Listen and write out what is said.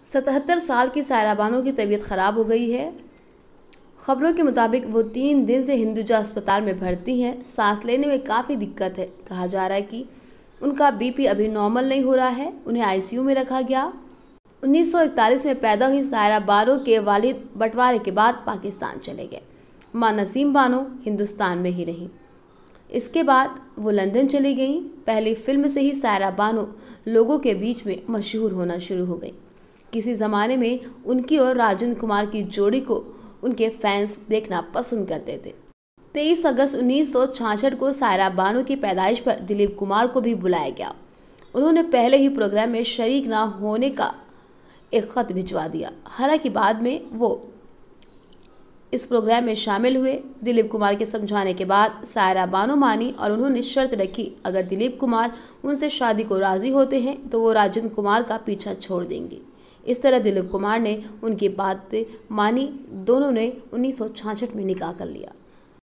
77 साल की सायरा बानो की तबीयत खराब हो गई है। खबरों के मुताबिक वो 3 दिन से हिंदुजा अस्पताल में भर्ती हैं। सांस लेने में काफ़ी दिक्कत है। कहा जा रहा है कि उनका बीपी अभी नॉर्मल नहीं हो रहा है। उन्हें आईसीयू में रखा गया। 1941 में पैदा हुई सायरा बानो के वालिद बंटवारे के बाद पाकिस्तान चले गए। मां नसीम बानो हिंदुस्तान में ही रहीं। इसके बाद वो लंदन चली गईं। पहली फिल्म से ही सायरा बानो लोगों के बीच में मशहूर होना शुरू हो गई। किसी ज़माने में उनकी और राजेंद्र कुमार की जोड़ी को उनके फैंस देखना पसंद करते थे। 23 अगस्त 1966 को सायरा बानो की पैदाइश पर दिलीप कुमार को भी बुलाया गया। उन्होंने पहले ही प्रोग्राम में शरीक ना होने का एक खत भिजवा दिया। हालांकि बाद में वो इस प्रोग्राम में शामिल हुए। दिलीप कुमार के समझाने के बाद सायरा बानो मानी और उन्होंने शर्त रखी, अगर दिलीप कुमार उनसे शादी को राजी होते हैं तो वो राजेंद्र कुमार का पीछा छोड़ देंगी। इस तरह दिलीप कुमार ने उनकी बात मानी। दोनों ने 1966 में निकाह कर लिया।